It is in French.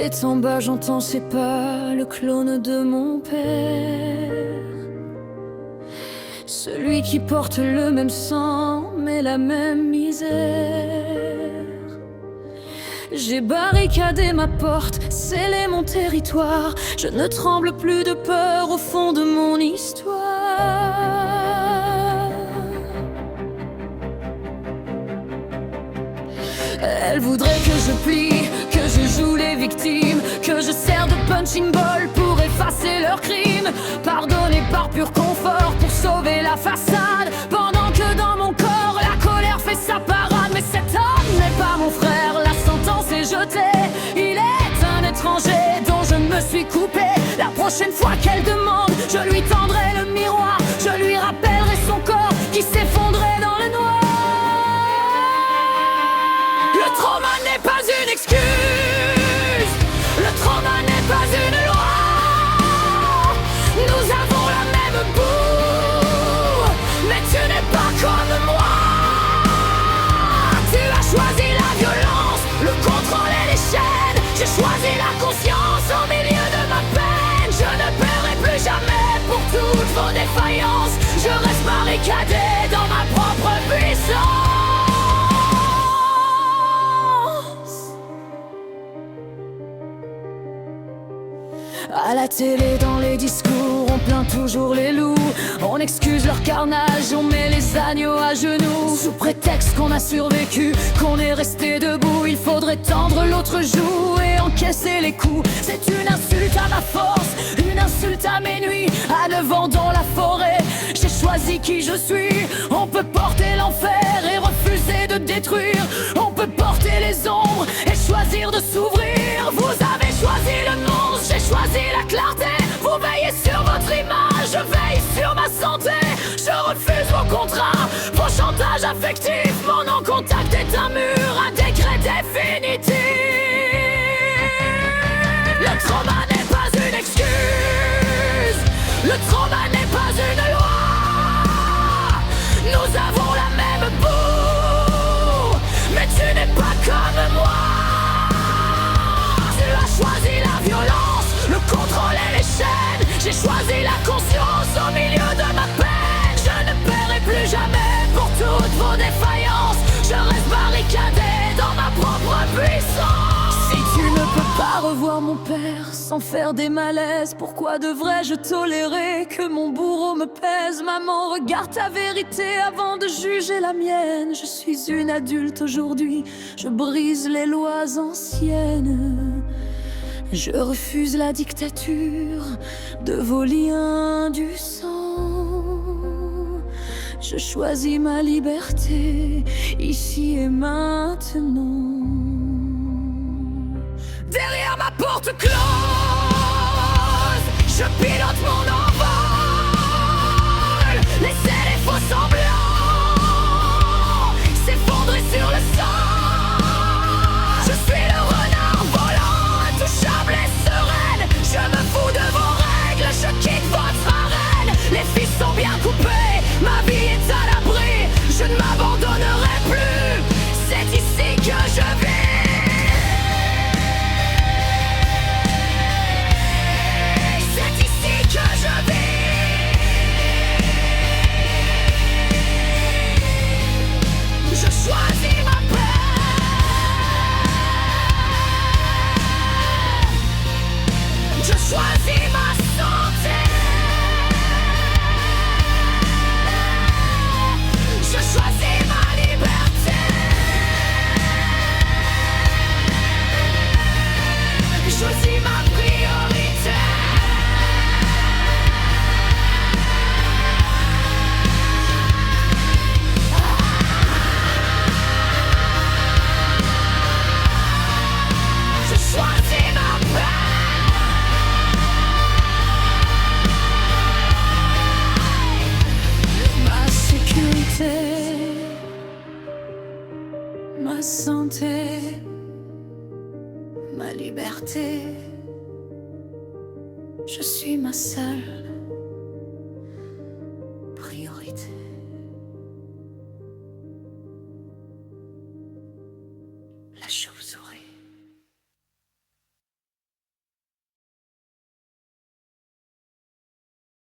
est en bas, j'entends ses pas, le clone de mon père. Celui qui porte le même sang, mais la même misère. J'ai barricadé ma porte, scellé mon territoire. Je ne tremble plus de peur au fond de mon histoire. Elle voudrait que je plie, que je joue les victimes, que je sers de punching ball pour effacer leurs crimes. Pardonner par pur confort pour sauver la façade, pendant que dans mon corps la colère fait sa parade. Mais cet homme n'est pas mon frère, la sentence est jetée. Il est un étranger dont je me suis coupé. La prochaine fois qu'elle demande, je lui tendrai le miroir. Je lui rappellerai son corps qui s'effondrait dans le noir. Le trauma n'est pas une excuse, le trauma n'est pas une loi. Nous avons la même boue, mais tu n'es pas comme moi. Tu as choisi la violence, le contrôle et les chaînes. J'ai choisi la conscience au milieu de ma peine. Je ne paierai plus jamais pour toutes vos défaillances. Je reste barricadé dans ma propre puissance. À la télé, dans les discours, on plaint toujours les loups. On excuse leur carnage, on met les agneaux à genoux. Sous prétexte qu'on a survécu, qu'on est resté debout. Il faudrait tendre l'autre joue et encaisser les coups. C'est une insulte à ma force, une insulte à mes nuits. À 9 ans dans la forêt, j'ai choisi qui je suis. On peut porter l'enfer et refuser de détruire. On peut porter les ombres et choisir de s'ouvrir. Vous avez choisi le monstre, j'ai choisi la clarté. Vous veillez sur votre image, je veille sur ma santé. Je refuse vos contrats, vos chantages affectifs. Mon non-contact est un mur, un décret définitif. Le trauma n'est pas une excuse, le trauma n'est pas une loi. Nous avons la même boue, mais tu n'es pas comme moi. Tu as choisi la violence, le contrôle et les chaînes. J'ai choisi la conscience au milieu de ma peine. Je ne paierai plus jamais pour toutes vos défaillances. Je reste barricadé dans ma propre puissance. Si tu ne peux pas revoir mon père sans faire des malaises, pourquoi devrais-je tolérer que mon bourreau me pèse? Maman, regarde ta vérité avant de juger la mienne. Je suis une adulte aujourd'hui, je brise les lois anciennes. Je refuse la dictature de vos liens du sang. Je choisis ma liberté ici et maintenant. Derrière ma porte close, je pilote mon envol. Laissez les faux semblants s'effondrer sur le sol. Je suis le renard volant, intouchable et sereine. Je me fous de vos règles, je quitte votre arène. Les fils sont bien coupés, ma vie est à l'abri. Je ne m'abandonnerai plus, c'est ici que je vis. Choisis ma paix, je choisis ma santé, je choisis ma liberté, je choisis ma priorité. Choisis ma paix, ma sécurité, ma santé, ma liberté. Je suis ma seule priorité. La chauve-souris.